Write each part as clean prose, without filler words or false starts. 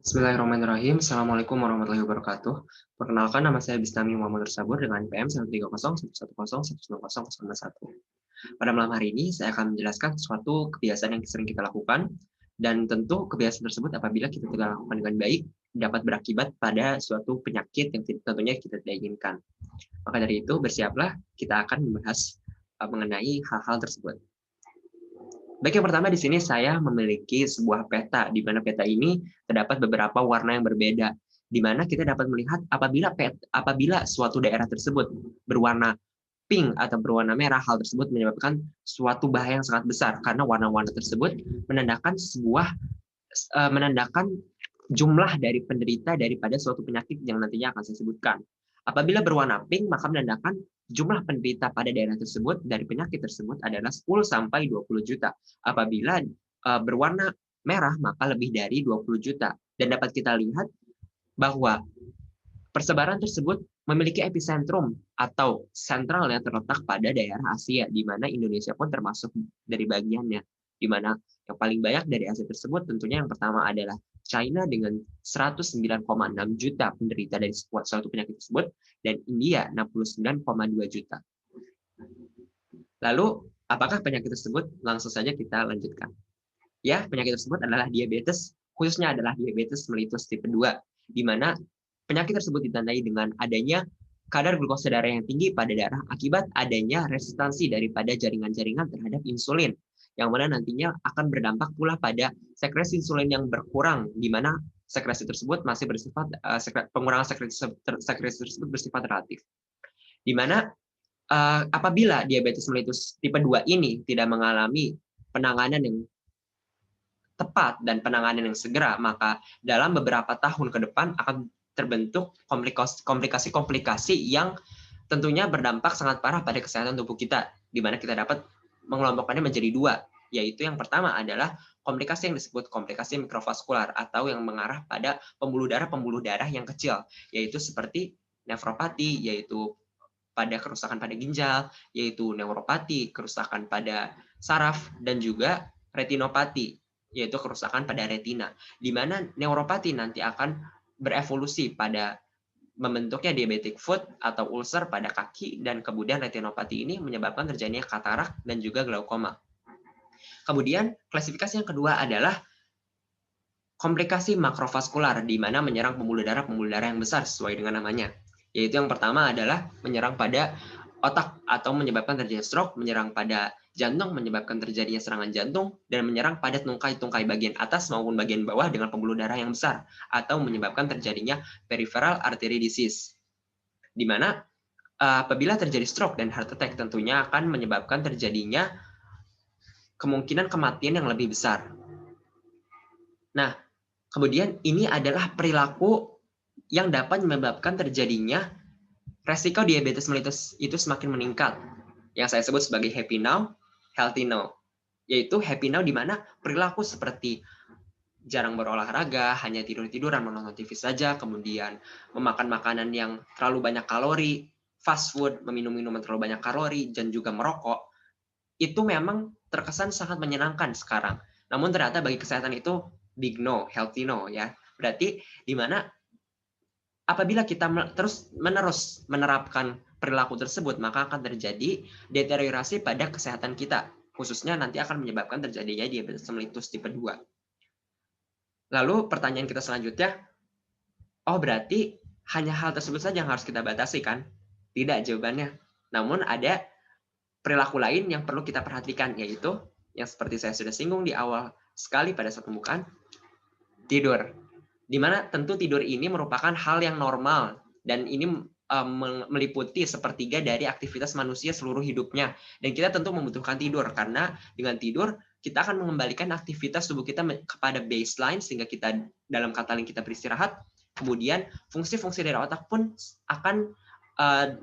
Bismillahirrahmanirrahim. Assalamualaikum warahmatullahi wabarakatuh. Perkenalkan, nama saya Bistami Muhammad Tersabur dengan NPM 13011001001. Pada malam hari ini, saya akan menjelaskan suatu kebiasaan yang sering kita lakukan, dan tentu kebiasaan tersebut apabila kita tidak lakukan dengan baik, dapat berakibat pada suatu penyakit yang tentunya kita tidak inginkan. Maka dari itu, bersiaplah, kita akan membahas mengenai hal-hal tersebut. Baik, yang pertama di sini saya memiliki sebuah peta, di mana peta ini terdapat beberapa warna yang berbeda, di mana kita dapat melihat apabila suatu daerah tersebut berwarna pink atau berwarna merah, hal tersebut menyebabkan suatu bahaya yang sangat besar, karena warna-warna tersebut menandakan jumlah dari penderita daripada suatu penyakit yang nantinya akan saya sebutkan. Apabila berwarna pink, maka menandakan jumlah penderita pada daerah tersebut dari penyakit tersebut adalah 10 sampai 20 juta. Apabila berwarna merah, maka lebih dari 20 juta. Dan dapat kita lihat bahwa persebaran tersebut memiliki epicentrum atau sentral yang terletak pada daerah Asia, di mana Indonesia pun termasuk dari bagiannya, di mana yang paling banyak dari Asia tersebut tentunya yang pertama adalah China dengan 109,6 juta penderita dari suatu penyakit tersebut, dan India 69,2 juta. Lalu, apakah penyakit tersebut? Langsung saja kita lanjutkan. Ya, penyakit tersebut adalah diabetes, khususnya adalah diabetes mellitus tipe 2, di mana penyakit tersebut ditandai dengan adanya kadar glukosa darah yang tinggi pada darah akibat adanya resistansi daripada jaringan-jaringan terhadap insulin, yang mana nantinya akan berdampak pula pada sekresi insulin yang berkurang, di mana sekresi tersebut masih bersifat pengurangan sekresi tersebut bersifat relatif. Di mana apabila diabetes mellitus tipe 2 ini tidak mengalami penanganan yang tepat dan penanganan yang segera, maka dalam beberapa tahun ke depan akan terbentuk komplikasi-komplikasi yang tentunya berdampak sangat parah pada kesehatan tubuh kita, di mana kita dapat mengelompokkannya menjadi dua, yaitu yang pertama adalah komplikasi yang disebut komplikasi mikrovaskular atau yang mengarah pada pembuluh darah yang kecil, yaitu seperti nefropati, yaitu pada kerusakan pada ginjal, yaitu neuropati, kerusakan pada saraf, dan juga retinopati, yaitu kerusakan pada retina, di mana neuropati nanti akan berevolusi pada membentuknya diabetic foot atau ulcer pada kaki, dan kemudian retinopati ini menyebabkan terjadinya katarak dan juga glaukoma. Kemudian klasifikasi yang kedua adalah komplikasi makrovaskular, di mana menyerang pembuluh darah yang besar sesuai dengan namanya. Yaitu yang pertama adalah menyerang pada otak atau menyebabkan terjadinya stroke, menyerang pada jantung, menyebabkan terjadinya serangan jantung, dan menyerang pada tungkai-tungkai bagian atas maupun bagian bawah dengan pembuluh darah yang besar, atau menyebabkan terjadinya peripheral artery disease. Di mana apabila terjadi stroke dan heart attack tentunya akan menyebabkan terjadinya kemungkinan kematian yang lebih besar. Nah, kemudian ini adalah perilaku yang dapat menyebabkan terjadinya resiko diabetes mellitus itu semakin meningkat, yang saya sebut sebagai happy now, healthy now. Yaitu happy now di mana perilaku seperti jarang berolahraga, hanya tidur-tiduran, menonton TV saja, kemudian memakan makanan yang terlalu banyak kalori, fast food, meminum minuman terlalu banyak kalori, dan juga merokok, itu memang terkesan sangat menyenangkan sekarang. Namun ternyata bagi kesehatan itu big no, healthy no ya. Berarti di mana apabila kita terus-menerus menerapkan perilaku tersebut, maka akan terjadi deteriorasi pada kesehatan kita, khususnya nanti akan menyebabkan terjadinya diabetes mellitus tipe 2. Lalu pertanyaan kita selanjutnya, oh berarti hanya hal tersebut saja yang harus kita batasi kan? Tidak jawabannya. Namun ada perilaku lain yang perlu kita perhatikan, yaitu yang seperti saya sudah singgung di awal sekali pada saat pembukaan, tidur. Di mana tentu tidur ini merupakan hal yang normal, dan ini meliputi sepertiga dari aktivitas manusia seluruh hidupnya. Dan kita tentu membutuhkan tidur, karena dengan tidur kita akan mengembalikan aktivitas tubuh kita kepada baseline, sehingga kita dalam kata lain kita beristirahat. Kemudian fungsi-fungsi dari otak pun akan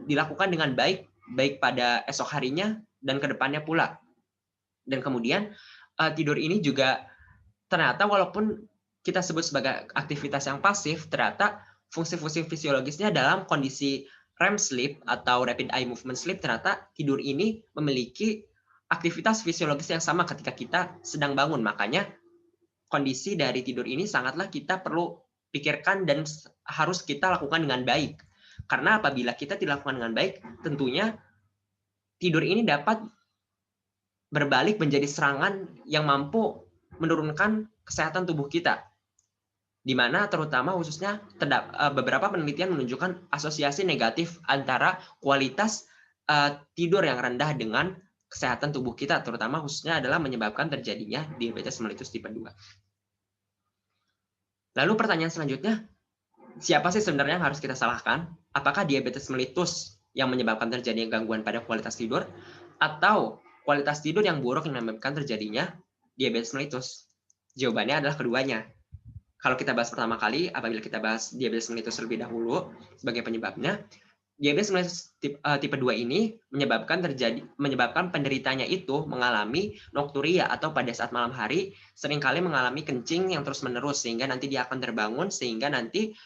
dilakukan dengan baik pada esok harinya dan kedepannya pula. Dan kemudian tidur ini juga ternyata walaupun kita sebut sebagai aktivitas yang pasif, ternyata fungsi-fungsi fisiologisnya dalam kondisi REM sleep atau rapid eye movement sleep, ternyata tidur ini memiliki aktivitas fisiologis yang sama ketika kita sedang bangun. Makanya kondisi dari tidur ini sangatlah kita perlu pikirkan dan harus kita lakukan dengan baik. Karena apabila kita tidak lakukan dengan baik, tentunya tidur ini dapat berbalik menjadi serangan yang mampu menurunkan kesehatan tubuh kita. Di mana terutama khususnya beberapa penelitian menunjukkan asosiasi negatif antara kualitas tidur yang rendah dengan kesehatan tubuh kita, terutama khususnya adalah menyebabkan terjadinya diabetes mellitus tipe 2. Lalu pertanyaan selanjutnya, siapa sih sebenarnya yang harus kita salahkan? Apakah diabetes mellitus yang menyebabkan terjadinya gangguan pada kualitas tidur, atau kualitas tidur yang buruk yang menyebabkan terjadinya diabetes mellitus? Jawabannya adalah keduanya. Kalau kita bahas pertama kali, apabila kita bahas diabetes mellitus terlebih dahulu sebagai penyebabnya, diabetes mellitus tipe 2 ini menyebabkan penderitanya itu mengalami nokturia atau pada saat malam hari seringkali mengalami kencing yang terus-menerus sehingga nanti dia akan terbangun sehingga nanti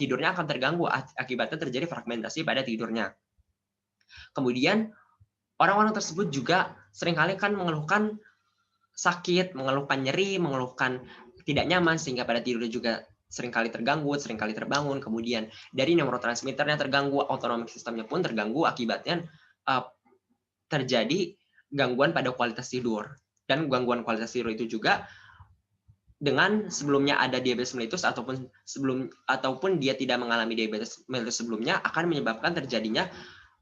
tidurnya akan terganggu, akibatnya terjadi fragmentasi pada tidurnya. Kemudian orang-orang tersebut juga seringkali kan mengeluhkan sakit, mengeluhkan nyeri, mengeluhkan tidak nyaman sehingga pada tidurnya juga seringkali terganggu, seringkali terbangun, kemudian dari neurotransmitternya terganggu, autonomic sistemnya pun terganggu, akibatnya terjadi gangguan pada kualitas tidur. Dan gangguan kualitas tidur itu juga dengan sebelumnya ada diabetes mellitus ataupun dia tidak mengalami diabetes mellitus sebelumnya akan menyebabkan terjadinya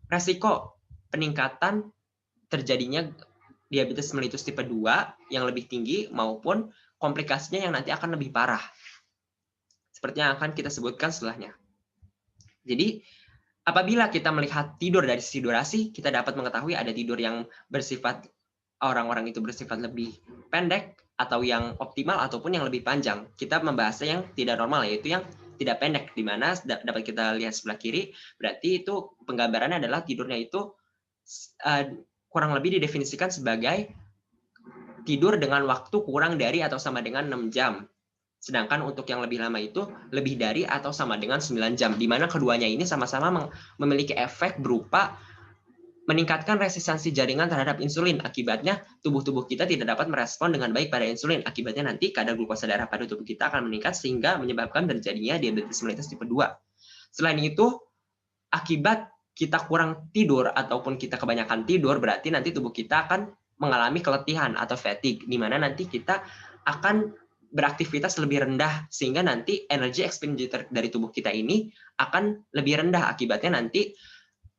resiko peningkatan terjadinya diabetes mellitus tipe 2 yang lebih tinggi maupun komplikasinya yang nanti akan lebih parah. Seperti yang akan kita sebutkan setelahnya. Jadi, apabila kita melihat tidur dari sisi durasi, kita dapat mengetahui ada tidur yang bersifat orang-orang itu bersifat lebih pendek atau yang optimal ataupun yang lebih panjang. Kita membahasnya yang tidak normal, yaitu yang tidak pendek, di mana dapat kita lihat sebelah kiri, berarti itu penggambarannya adalah tidurnya itu kurang lebih didefinisikan sebagai tidur dengan waktu kurang dari atau sama dengan 6 jam. Sedangkan untuk yang lebih lama itu lebih dari atau sama dengan 9 jam, di mana keduanya ini sama-sama memiliki efek berupa meningkatkan resistansi jaringan terhadap insulin. Akibatnya tubuh kita tidak dapat merespon dengan baik pada insulin. Akibatnya nanti kadar glukosa darah pada tubuh kita akan meningkat sehingga menyebabkan terjadinya diabetes mellitus tipe 2. Selain itu, akibat kita kurang tidur ataupun kita kebanyakan tidur, berarti nanti tubuh kita akan mengalami keletihan atau fatigue, di mana nanti kita akan beraktivitas lebih rendah sehingga nanti energi expenditure dari tubuh kita ini akan lebih rendah. Akibatnya nanti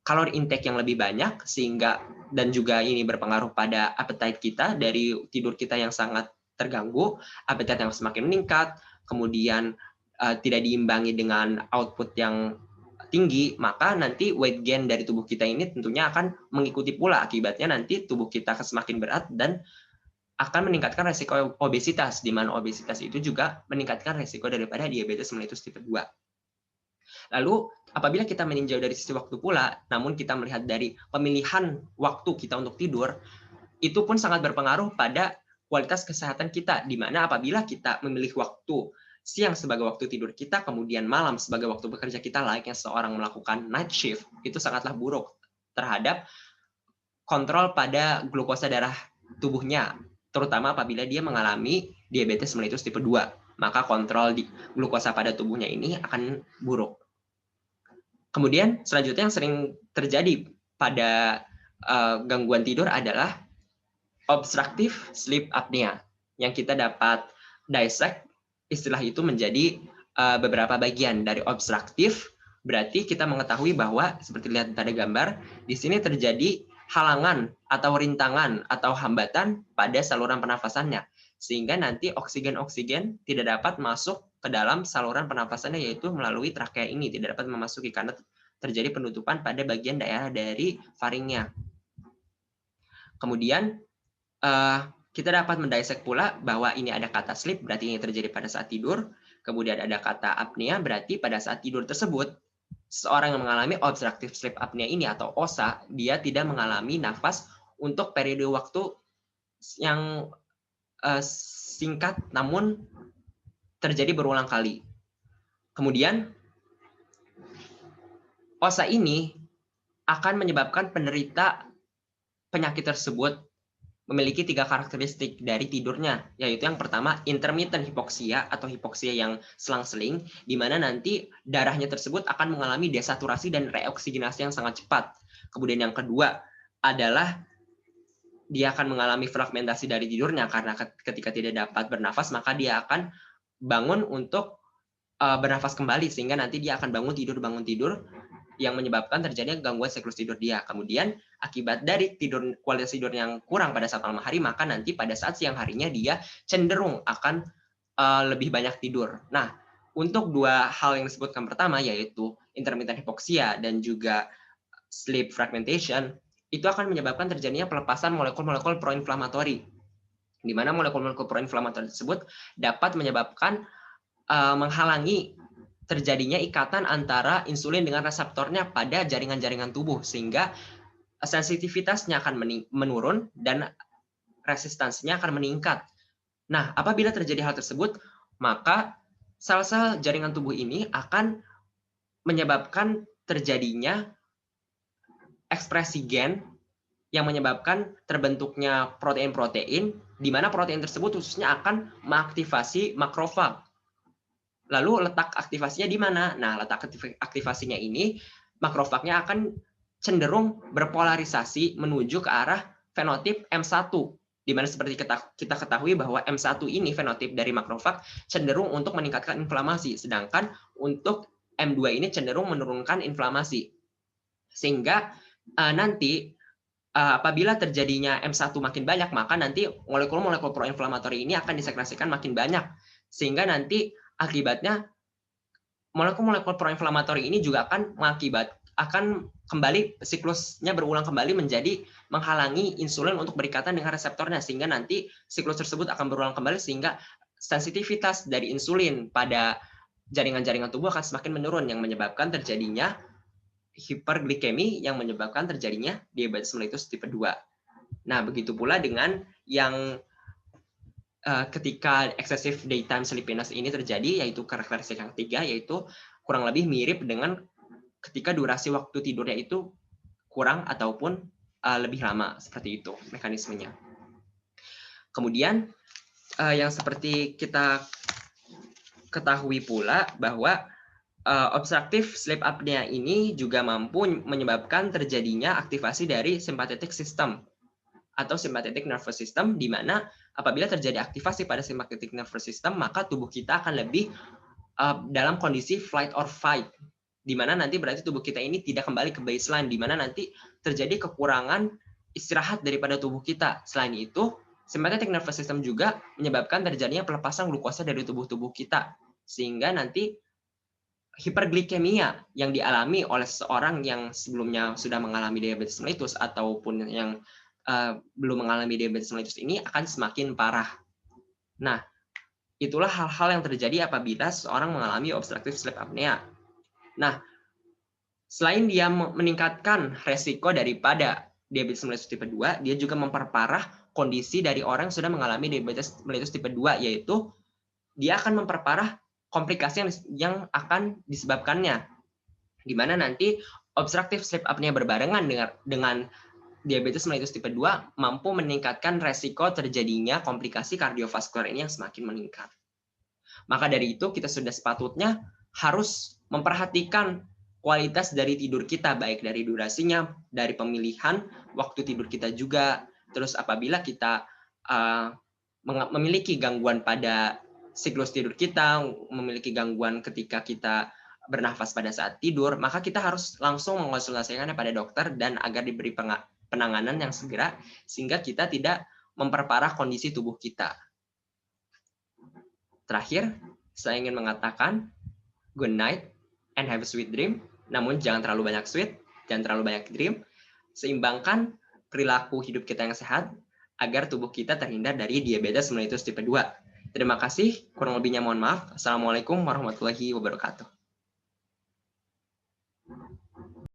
kalori intake yang lebih banyak sehingga dan juga ini berpengaruh pada appetite kita dari tidur kita yang sangat terganggu, appetite yang semakin meningkat, kemudian tidak diimbangi dengan output yang tinggi, maka nanti weight gain dari tubuh kita ini tentunya akan mengikuti pula. Akibatnya nanti tubuh kita akan semakin berat dan akan meningkatkan resiko obesitas, di mana obesitas itu juga meningkatkan resiko daripada diabetes mellitus tipe 2. Lalu, apabila kita meninjau dari sisi waktu pula, namun kita melihat dari pemilihan waktu kita untuk tidur, itu pun sangat berpengaruh pada kualitas kesehatan kita, di mana apabila kita memilih waktu siang sebagai waktu tidur kita, kemudian malam sebagai waktu bekerja kita, layaknya seorang melakukan night shift, itu sangatlah buruk terhadap kontrol pada glukosa darah tubuhnya, terutama apabila dia mengalami diabetes mellitus tipe 2, maka kontrol di glukosa pada tubuhnya ini akan buruk. Kemudian selanjutnya yang sering terjadi pada gangguan tidur adalah obstructive sleep apnea, yang kita dapat dissect istilah itu menjadi beberapa bagian. Dari obstruktif berarti kita mengetahui bahwa seperti lihat pada gambar di sini terjadi halangan atau rintangan atau hambatan pada saluran pernafasannya sehingga nanti oksigen tidak dapat masuk ke dalam saluran pernafasannya, yaitu melalui trakea ini tidak dapat memasuki karena terjadi penutupan pada bagian daerah dari faringnya. Kemudian kita dapat mendissect pula bahwa ini ada kata sleep, berarti ini terjadi pada saat tidur. Kemudian ada kata apnea, berarti pada saat tidur tersebut, seorang yang mengalami obstructive sleep apnea ini atau OSA, dia tidak mengalami nafas untuk periode waktu yang singkat, namun terjadi berulang kali. Kemudian, OSA ini akan menyebabkan penderita penyakit tersebut memiliki 3 karakteristik dari tidurnya, yaitu yang pertama intermittent hypoxia atau hipoksia yang selang-seling, di mana nanti darahnya tersebut akan mengalami desaturasi dan reoksigenasi yang sangat cepat. Kemudian yang kedua adalah dia akan mengalami fragmentasi dari tidurnya karena ketika tidak dapat bernafas maka dia akan bangun untuk bernafas kembali sehingga nanti dia akan bangun tidur yang menyebabkan terjadinya gangguan siklus tidur dia. Kemudian akibat dari kualitas tidur yang kurang pada saat malam hari, maka nanti pada saat siang harinya dia cenderung akan lebih banyak tidur. Nah, untuk 2 hal yang disebutkan pertama yaitu intermittent hypoxia dan juga sleep fragmentation, itu akan menyebabkan terjadinya pelepasan molekul-molekul proinflamatori, di mana molekul-molekul proinflamatori tersebut dapat menyebabkan menghalangi terjadinya ikatan antara insulin dengan reseptornya pada jaringan-jaringan tubuh, sehingga sensitivitasnya akan menurun dan resistansinya akan meningkat. Nah, apabila terjadi hal tersebut, maka sel-sel jaringan tubuh ini akan menyebabkan terjadinya ekspresi gen yang menyebabkan terbentuknya protein-protein, di mana protein tersebut khususnya akan mengaktifasi makrofag. Lalu letak aktivasinya di mana? Nah, letak aktivasinya ini makrofagnya akan cenderung berpolarisasi menuju ke arah fenotip M1, di mana seperti kita ketahui bahwa M1 ini fenotip dari makrofag cenderung untuk meningkatkan inflamasi, sedangkan untuk M2 ini cenderung menurunkan inflamasi. Sehingga nanti apabila terjadinya M1 makin banyak, maka nanti molekul-molekul proinflamatori ini akan disekresikan makin banyak, sehingga nanti akibatnya molekul-molekul proinflamatori ini juga akan kembali siklusnya berulang kembali menjadi menghalangi insulin untuk berikatan dengan reseptornya, sehingga nanti siklus tersebut akan berulang kembali sehingga sensitivitas dari insulin pada jaringan-jaringan tubuh akan semakin menurun yang menyebabkan terjadinya hiperglikemi yang menyebabkan terjadinya diabetes mellitus tipe 2. Nah, begitu pula dengan yang ketika excessive daytime sleepiness ini terjadi, yaitu karakteristik yang ketiga, yaitu kurang lebih mirip dengan ketika durasi waktu tidurnya itu kurang ataupun lebih lama, seperti itu mekanismenya. Kemudian yang seperti kita ketahui pula bahwa obstructive sleep apnea ini juga mampu menyebabkan terjadinya aktivasi dari sympathetic system atau sympathetic nervous system, di mana apabila terjadi aktivasi pada sympathetic nervous system, maka tubuh kita akan lebih dalam kondisi flight or fight, di mana nanti berarti tubuh kita ini tidak kembali ke baseline, di mana nanti terjadi kekurangan istirahat daripada tubuh kita. Selain itu, sympathetic nervous system juga menyebabkan terjadinya pelepasan glukosa dari tubuh kita, sehingga nanti hiperglikemia yang dialami oleh seseorang yang sebelumnya sudah mengalami diabetes mellitus ataupun yang belum mengalami diabetes mellitus ini akan semakin parah. Nah, itulah hal-hal yang terjadi apabila seseorang mengalami obstructive sleep apnea. Nah, selain dia meningkatkan resiko daripada diabetes mellitus tipe 2, dia juga memperparah kondisi dari orang yang sudah mengalami diabetes mellitus tipe 2, yaitu dia akan memperparah komplikasi yang akan disebabkannya, di mana nanti obstructive sleep apnea berbarengan dengan diabetes mellitus tipe 2 mampu meningkatkan resiko terjadinya komplikasi kardiovaskular ini yang semakin meningkat. Maka dari itu kita sudah sepatutnya harus memperhatikan kualitas dari tidur kita, baik dari durasinya, dari pemilihan waktu tidur kita juga. Terus apabila kita memiliki gangguan pada siklus tidur kita, memiliki gangguan ketika kita bernafas pada saat tidur, maka kita harus langsung mengonsultasikannya pada dokter dan agar diberi penanganan yang segera, sehingga kita tidak memperparah kondisi tubuh kita. Terakhir, saya ingin mengatakan good night and have a sweet dream. Namun jangan terlalu banyak sweet, jangan terlalu banyak dream. Seimbangkan perilaku hidup kita yang sehat agar tubuh kita terhindar dari diabetes mellitus tipe 2. Terima kasih, kurang lebihnya mohon maaf. Assalamualaikum warahmatullahi wabarakatuh.